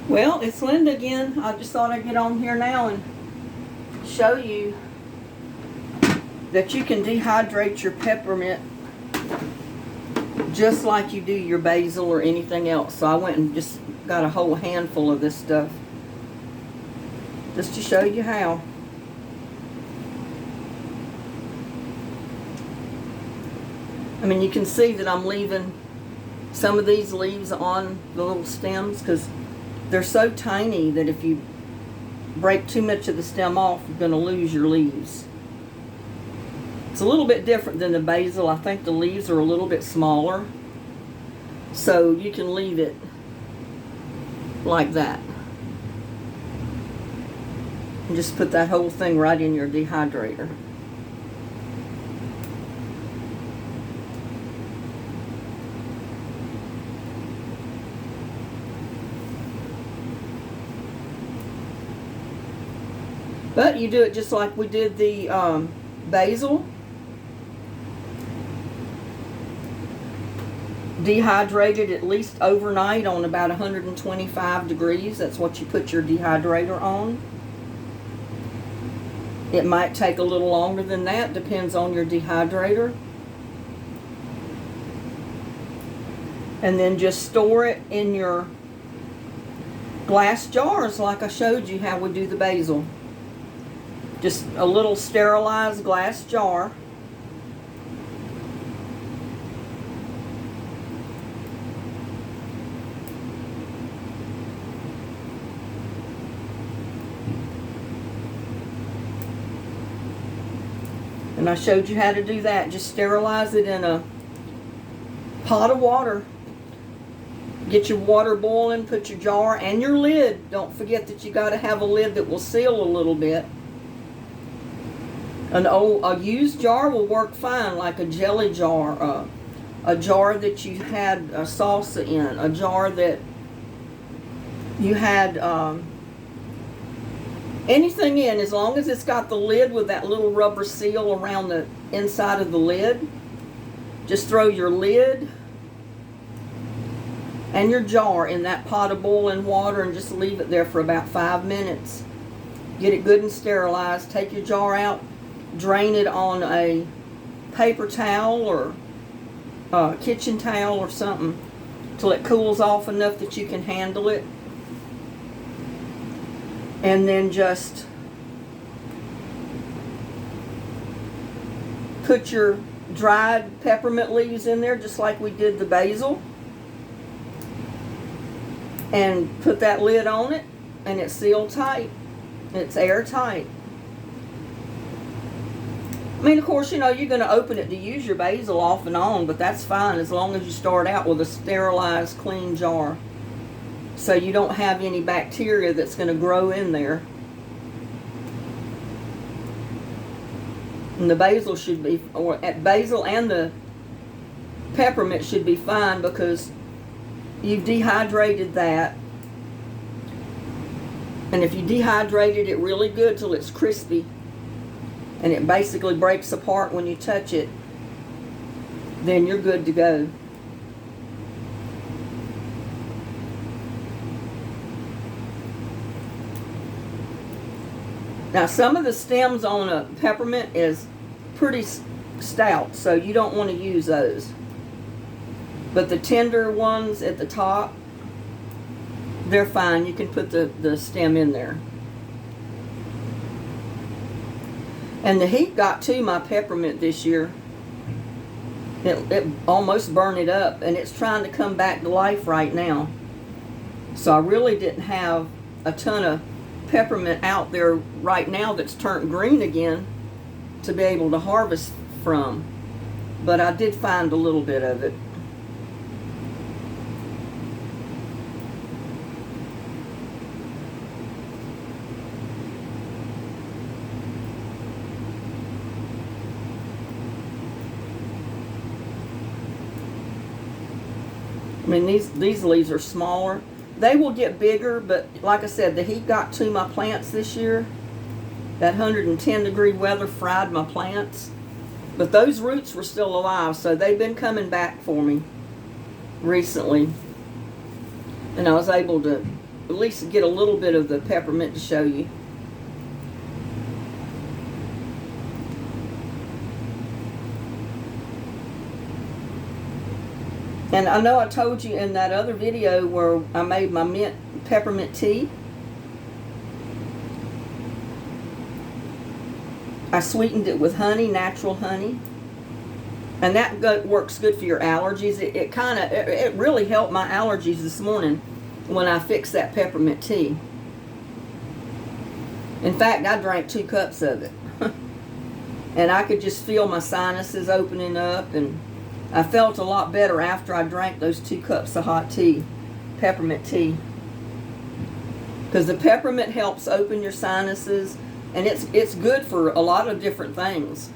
Well, it's Linda again. I just thought I'd get on here now and show you that you can dehydrate your peppermint just like you do your basil or anything else. So I went and just got a whole handful of this stuff just to show you how. I mean, you can see that I'm leaving some of these leaves on the little stems because they're so tiny that if you break too much of the stem off, you're going to lose your leaves. It's a little bit different than the basil. I think the leaves are a little bit smaller. So you can leave it like that. And just put that whole thing right in your dehydrator. But you do it just like we did the basil. Dehydrated at least overnight on about 125 degrees. That's what you put your dehydrator on. It might take a little longer than that, depends on your dehydrator. And then just store it in your glass jars like I showed you how we do the basil. Just a little sterilized glass jar. And I showed you how to do that. Just sterilize it in a pot of water. Get your water boiling, put your jar and your lid. Don't forget that you got to have a lid that will seal a little bit. A used jar will work fine, like a jelly jar, a jar that you had a salsa in, a jar that you had anything in, as long as it's got the lid with that little rubber seal around the inside of the lid. Just throw your lid and your jar in that pot of boiling water and just leave it there for about 5 minutes. Get it good and sterilized. Take your jar out. Drain it on a paper towel or a kitchen towel or something till it cools off enough that you can handle it. And then just put your dried peppermint leaves in there just like we did the basil. And put that lid on it and it's sealed tight. It's airtight. I mean, of course, you know, you're going to open it to use your basil off and on, but that's fine as long as you start out with a sterilized, clean jar. So you don't have any bacteria that's going to grow in there. And the basil should be, or basil and the peppermint should be fine because you've dehydrated that. And if you dehydrated it really good till it's crispy, and it basically breaks apart when you touch it, then you're good to go. Now, some of the stems on a peppermint is pretty stout, so you don't want to use those. But the tender ones at the top, they're fine. You can put the stem in there. And the heat got to my peppermint this year. It almost burned it up, and it's trying to come back to life right now. So I really didn't have a ton of peppermint out there right now that's turned green again to be able to harvest from. But I did find a little bit of it. I mean, these leaves are smaller. They will get bigger, but like I said, the heat got to my plants this year. That 110-degree weather fried my plants. But those roots were still alive, so they've been coming back for me recently. And I was able to at least get a little bit of the peppermint to show you. And I know I told you in that other video where I made my peppermint tea, I sweetened it with honey, natural honey. And that works good for your allergies. It really helped my allergies this morning when I fixed that peppermint tea. In fact, I drank 2 cups of it. And I could just feel my sinuses opening up, and I felt a lot better after I drank those 2 cups of hot tea, peppermint tea. Because the peppermint helps open your sinuses, and it's good for a lot of different things.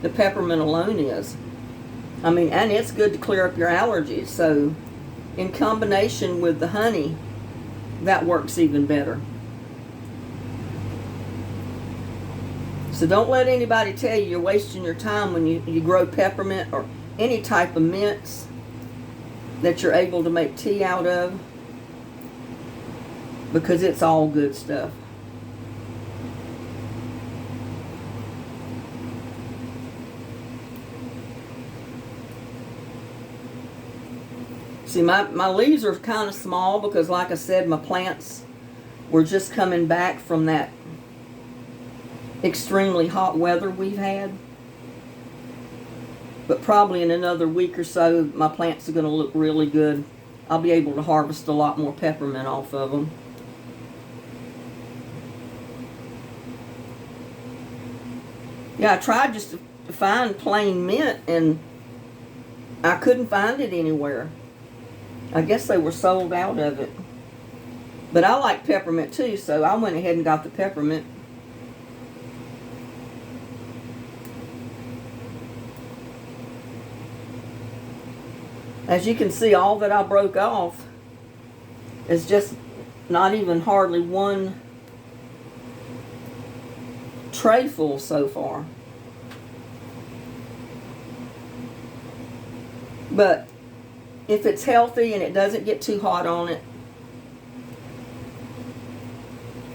The peppermint alone is. I mean, and it's good to clear up your allergies. So, in combination with the honey, that works even better. So don't let anybody tell you you're wasting your time when you grow peppermint or any type of mints that you're able to make tea out of, because it's all good stuff. See, my leaves are kind of small because, like I said, my plants were just coming back from that extremely hot weather we've had. But probably in another week or so, my plants are going to look really good. I'll be able to harvest a lot more peppermint off of them. Yeah, I tried just to find plain mint, and I couldn't find it anywhere. I guess they were sold out of it. But I like peppermint too, so I went ahead and got the peppermint. As you can see, all that I broke off is just not even hardly one tray full so far. But if it's healthy and it doesn't get too hot on it,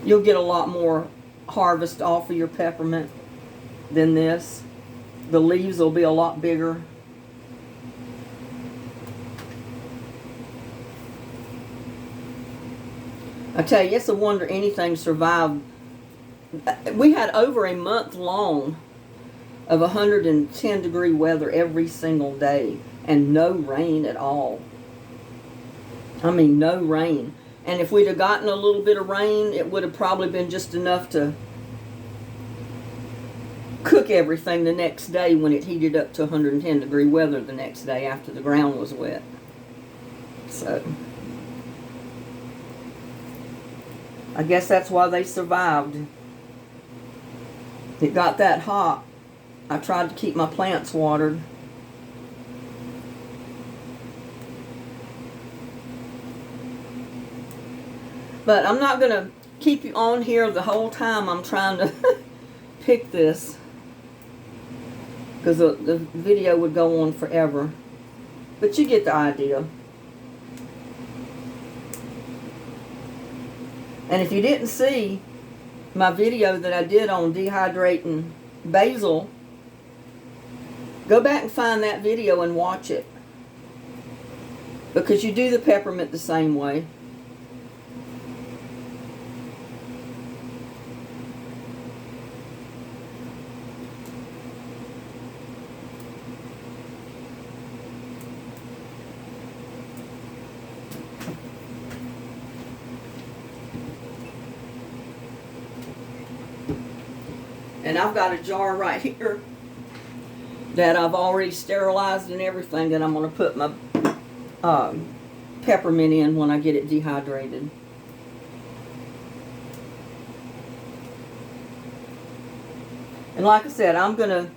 you'll get a lot more harvest off of your peppermint than this. The leaves will be a lot bigger. I tell you, it's a wonder anything survived. We had over a month long of 110-degree weather every single day, and no rain at all. I mean, no rain. And if we'd have gotten a little bit of rain, it would have probably been just enough to cook everything the next day when it heated up to 110-degree weather the next day after the ground was wet. So I guess that's why they survived. It got that hot. I tried to keep my plants watered. But I'm not going to keep you on here the whole time I'm trying to pick this, because the video would go on forever. But you get the idea. And if you didn't see my video that I did on dehydrating basil, go back and find that video and watch it. Because you do the peppermint the same way. And I've got a jar right here that I've already sterilized and everything that I'm going to put my peppermint in when I get it dehydrated. And like I said, I'm going to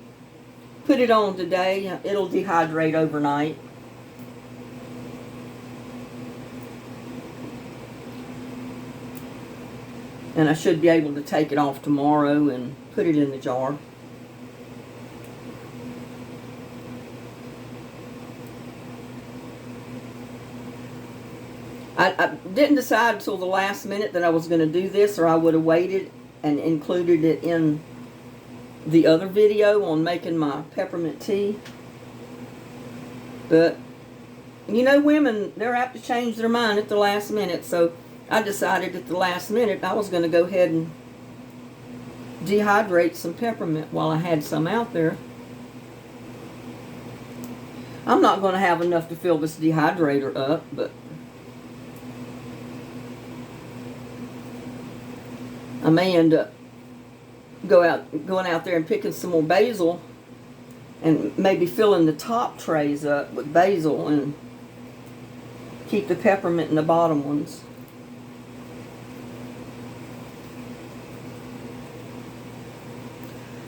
put it on today. It'll dehydrate overnight. And I should be able to take it off tomorrow and put it in the jar. didn't decide until the last minute that I was going to do this, or I would have waited and included it in the other video on making my peppermint tea. But, you know, women, they're apt to change their mind at the last minute. So I decided at the last minute I was going to go ahead and dehydrate some peppermint while I had some out there. I'm not going to have enough to fill this dehydrator up, but I may end up going out there and picking some more basil and maybe filling the top trays up with basil and keep the peppermint in the bottom ones.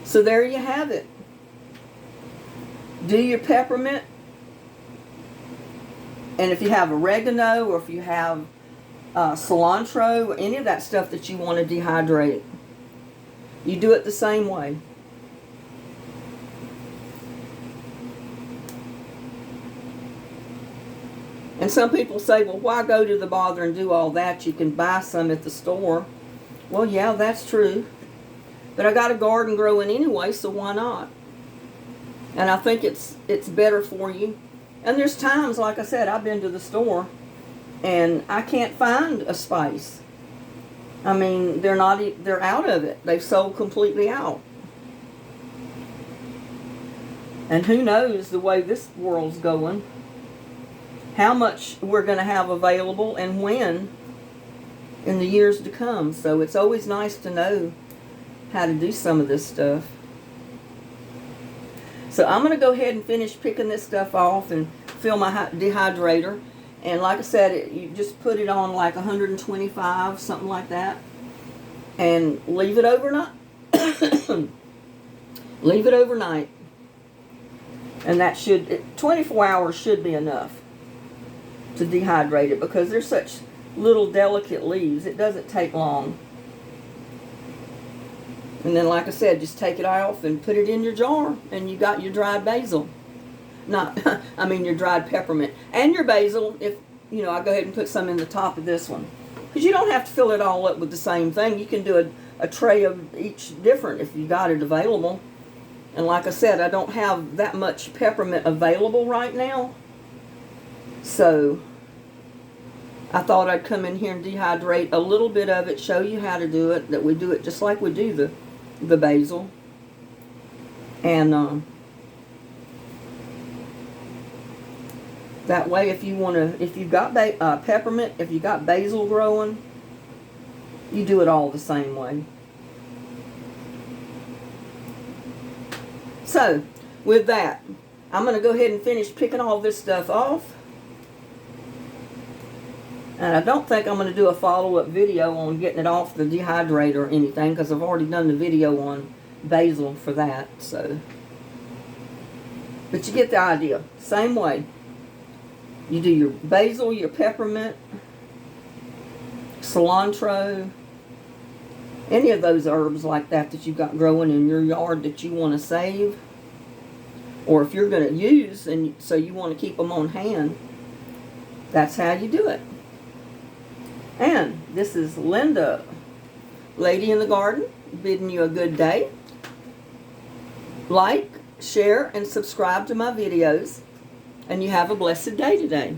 So there you have it. Do your peppermint, and if you have oregano or if you have cilantro or any of that stuff that you want to dehydrate, you do it the same way. And some people say, well, why go to the bother and do all that? You can buy some at the store. Well, yeah, that's true. But I got a garden growing anyway, so why not? And I think it's better for you. And there's times, like I said, I've been to the store and I can't find a spice. I mean, they're out of it. They've sold completely out. And who knows the way this world's going, how much we're going to have available and when in the years to come. So it's always nice to know how to do some of this stuff. So I'm going to go ahead and finish picking this stuff off and fill my dehydrator. And like I said, you just put it on like 125, something like that. And leave it overnight. Leave it overnight. And that 24 hours should be enough to dehydrate it, because they're such little delicate leaves. It doesn't take long. And then, like I said, just take it off and put it in your jar, and you got your dried basil. Your dried peppermint. And your basil, if, I go ahead and put some in the top of this one. Because you don't have to fill it all up with the same thing. You can do a tray of each different if you got it available. And like I said, I don't have that much peppermint available right now. So I thought I'd come in here and dehydrate a little bit of it, show you how to do it, that we do it just like we do the basil. And that way, if you've got peppermint, if you got basil growing, you do it all the same way. So, with that, I'm going to go ahead and finish picking all this stuff off. And I don't think I'm going to do a follow-up video on getting it off the dehydrator or anything, because I've already done the video on basil for that. So, but you get the idea. Same way. You do your basil, your peppermint, cilantro, any of those herbs like that you've got growing in your yard that you want to save. Or if you're going to use, and so you want to keep them on hand, that's how you do it. And this is Linda, Lady in the Garden, bidding you a good day. Like, share, and subscribe to my videos. And you have a blessed day today.